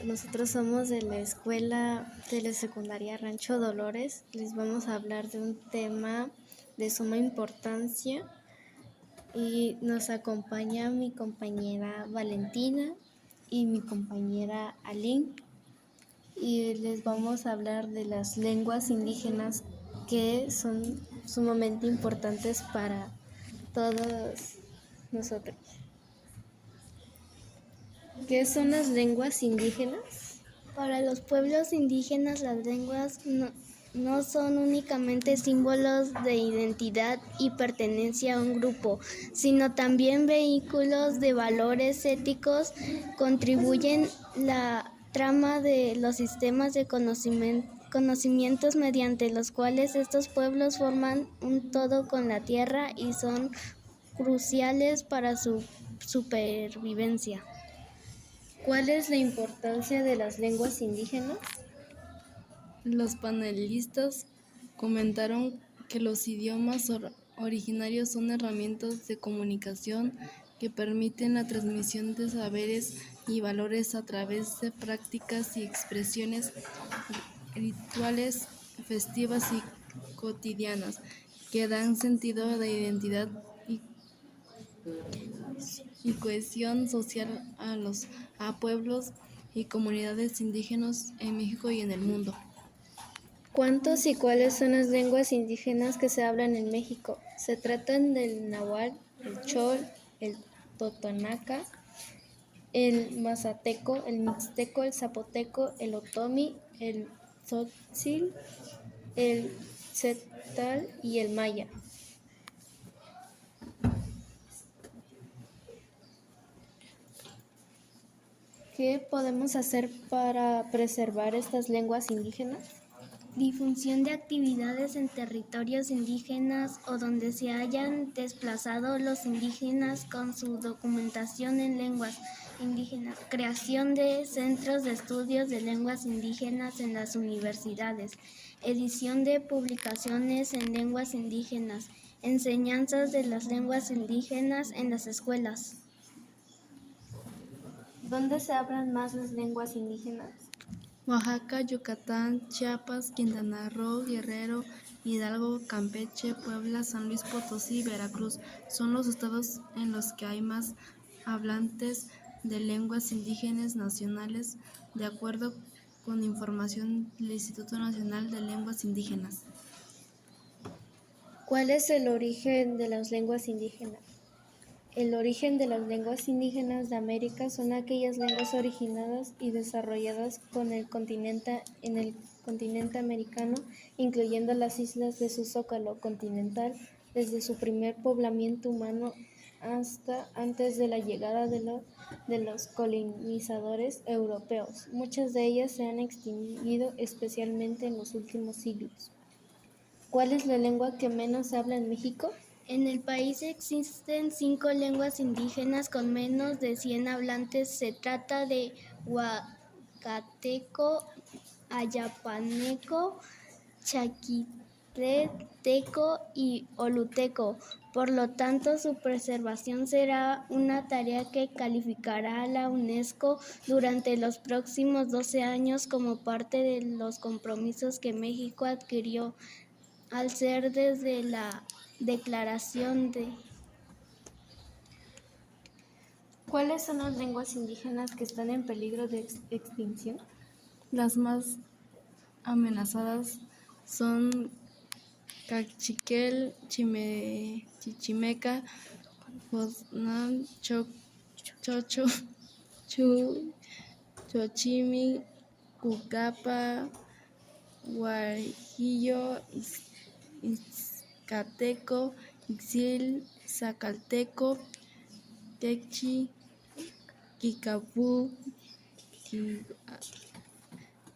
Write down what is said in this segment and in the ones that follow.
nosotros somos de la escuela telesecundaria Rancho Dolores. Les vamos a hablar de un tema de suma importancia y nos acompaña mi compañera Valentina y mi compañera Aline y les vamos a hablar de las lenguas indígenas que son sumamente importantes para todos nosotros. ¿Qué son las lenguas indígenas? Para los pueblos indígenas, las lenguas no son únicamente símbolos de identidad y pertenencia a un grupo, sino también vehículos de valores éticos, contribuyen la trama de los sistemas de conocimientos mediante los cuales estos pueblos forman un todo con la tierra y son cruciales para su supervivencia. ¿Cuál es la importancia de las lenguas indígenas? Los panelistas comentaron que los idiomas originarios son herramientas de comunicación que permiten la transmisión de saberes y valores a través de prácticas y expresiones rituales, festivas y cotidianas, que dan sentido de identidad y cohesión social a pueblos y comunidades indígenas en México y en el mundo. ¿Cuántos y cuáles son las lenguas indígenas que se hablan en México? Se tratan del náhuatl, el chol, el totonaca, el mazateco, el mixteco, el zapoteco, el otomi, el tzotzil, el tzeltal y el maya. ¿Qué podemos hacer para preservar estas lenguas indígenas? Difusión de actividades en territorios indígenas o donde se hayan desplazado los indígenas con su documentación en lenguas indígenas. Creación de centros de estudios de lenguas indígenas en las universidades. Edición de publicaciones en lenguas indígenas. Enseñanzas de las lenguas indígenas en las escuelas. ¿Dónde se hablan más las lenguas indígenas? Oaxaca, Yucatán, Chiapas, Quintana Roo, Guerrero, Hidalgo, Campeche, Puebla, San Luis Potosí y Veracruz son los estados en los que hay más hablantes de lenguas indígenas nacionales, de acuerdo con información del Instituto Nacional de Lenguas Indígenas. ¿Cuál es el origen de las lenguas indígenas? El origen de las lenguas indígenas de América son aquellas lenguas originadas y desarrolladas en el continente americano, incluyendo las islas de su zócalo continental, desde su primer poblamiento humano hasta antes de la llegada de los colonizadores europeos. Muchas de ellas se han extinguido especialmente en los últimos siglos. ¿Cuál es la lengua que menos se habla en México? En el país existen 5 lenguas indígenas con menos de 100 hablantes. Se trata de Huacateco, Ayapaneco, Chaquipeteco y Oluteco. Por lo tanto, su preservación será una tarea que calificará a la UNESCO durante los próximos 12 años como parte de los compromisos que México adquirió al ser desde la declaración de... ¿Cuáles son las lenguas indígenas que están en peligro de extinción? Las más amenazadas son Cachiquel, Chichimeca, Josnal, Chocho, Chochimi, Cucapa, Guajillo, Ixcateco, Ixil, Zacalteco, Quechi, Kikapú,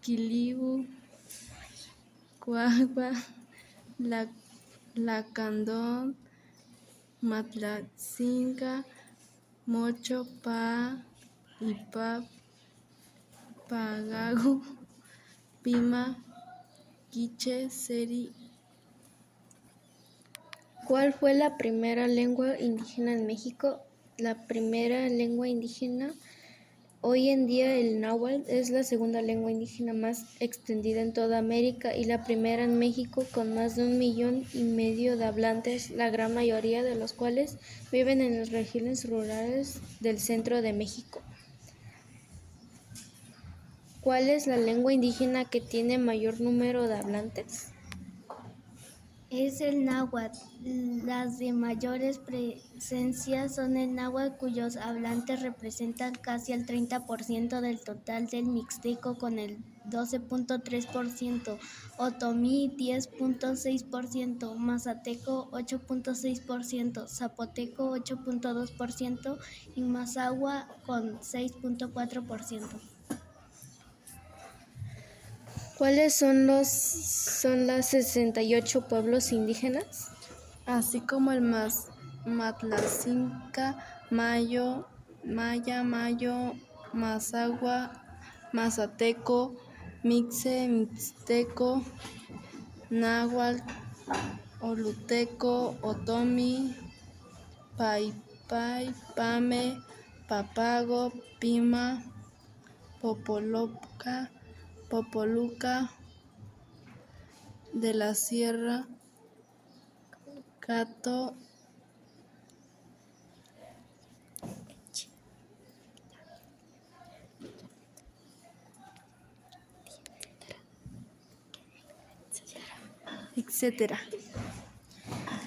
Quilibu, Cuagua, Lacandón, Matlatzinca, Mocho, Ipa, Pagago, Pima, Quiche, Seri. ¿Cuál fue la primera lengua indígena en México? La primera lengua indígena Hoy en día el náhuatl es la segunda lengua indígena más extendida en toda América y la primera en México, con más de 1,5 millones de hablantes, la gran mayoría de los cuales viven en las regiones rurales del centro de México. ¿Cuál es la lengua indígena que tiene mayor número de hablantes? Es el náhuatl. Las de mayores presencias son el náhuatl, cuyos hablantes representan casi el 30% del total, del mixteco con el 12.3%, otomí 10.6%, mazateco 8.6%, zapoteco 8.2% y mazahua con 6.4%. ¿Cuáles son las 68 pueblos indígenas? Así como el Matlacinca, Maya, Mayo, Mazahua, Mazateco, Mixe, Mixteco, Náhuatl, Oluteco, Otomi, Paipai, Pame, Papago, Pima, Popoluca de la Sierra, Cato, etcétera.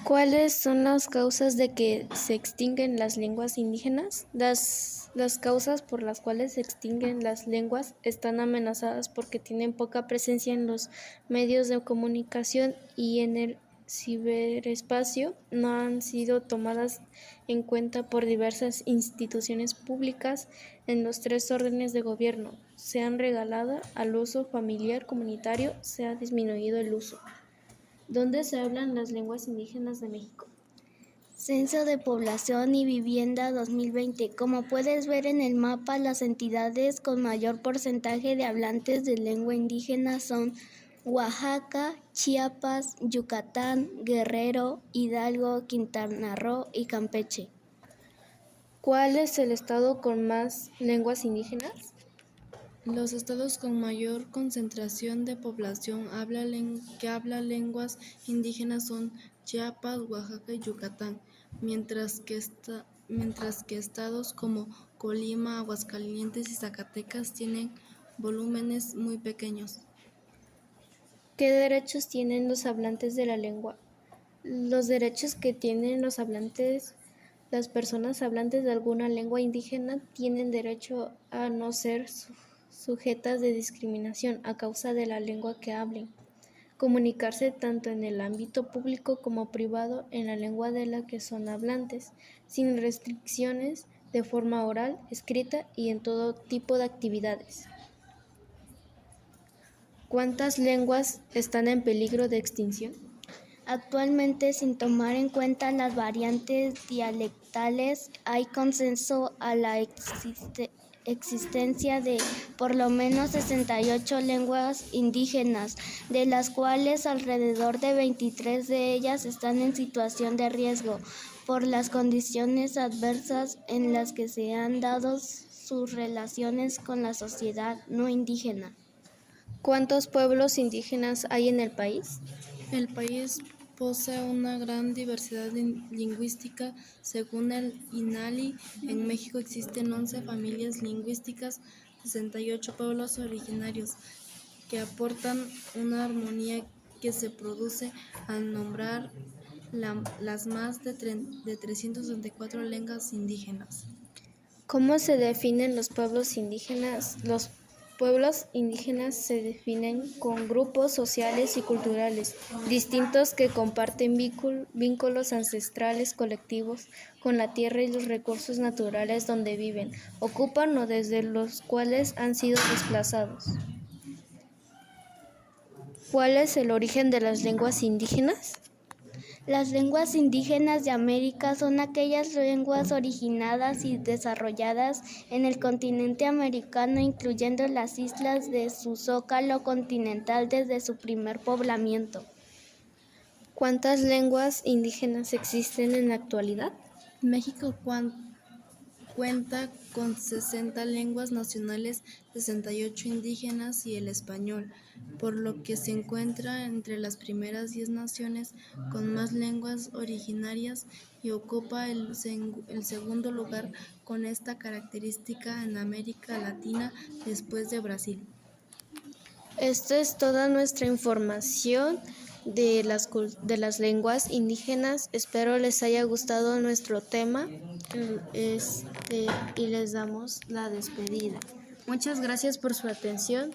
¿Cuáles son las causas de que se extinguen las lenguas indígenas? Las causas por las cuales se extinguen las lenguas están amenazadas porque tienen poca presencia en los medios de comunicación y en el ciberespacio. No han sido tomadas en cuenta por diversas instituciones públicas en los 3 órdenes de gobierno. Se han regalado al uso familiar comunitario, se ha disminuido el uso. ¿Dónde se hablan las lenguas indígenas de México? Censo de Población y Vivienda 2020. Como puedes ver en el mapa, las entidades con mayor porcentaje de hablantes de lengua indígena son Oaxaca, Chiapas, Yucatán, Guerrero, Hidalgo, Quintana Roo y Campeche. ¿Cuál es el estado con más lenguas indígenas? Los estados con mayor concentración de población que habla lenguas indígenas son Chiapas, Oaxaca y Yucatán, mientras que estados como Colima, Aguascalientes y Zacatecas tienen volúmenes muy pequeños. ¿Qué derechos tienen los hablantes de la lengua? Los derechos que tienen las personas hablantes de alguna lengua indígena tienen derecho a no ser sujetas de discriminación a causa de la lengua que hablen, comunicarse tanto en el ámbito público como privado en la lengua de la que son hablantes, sin restricciones, de forma oral, escrita y en todo tipo de actividades. ¿Cuántas lenguas están en peligro de extinción? Actualmente, sin tomar en cuenta las variantes dialectales, hay consenso a la existencia de por lo menos 68 lenguas indígenas, de las cuales alrededor de 23 de ellas están en situación de riesgo por las condiciones adversas en las que se han dado sus relaciones con la sociedad no indígena. ¿Cuántos pueblos indígenas hay en el país? El país posee una gran diversidad lingüística. Según el INALI, en México existen 11 familias lingüísticas, 68 pueblos originarios, que aportan una armonía que se produce al nombrar las más de 364 lenguas indígenas. ¿Cómo se definen los pueblos indígenas? Los pueblos indígenas se definen con grupos sociales y culturales distintos que comparten vínculos ancestrales colectivos con la tierra y los recursos naturales donde viven, ocupan o desde los cuales han sido desplazados. ¿Cuál es el origen de las lenguas indígenas? Las lenguas indígenas de América son aquellas lenguas originadas y desarrolladas en el continente americano, incluyendo las islas de su zócalo continental desde su primer poblamiento. ¿Cuántas lenguas indígenas existen en la actualidad? México cuenta con 60 lenguas nacionales, 68 indígenas y el español, por lo que se encuentra entre las primeras 10 naciones con más lenguas originarias y ocupa el segundo lugar con esta característica en América Latina después de Brasil. Esta es toda nuestra información de las lenguas indígenas. Espero les haya gustado nuestro tema y les damos la despedida. Muchas gracias por su atención.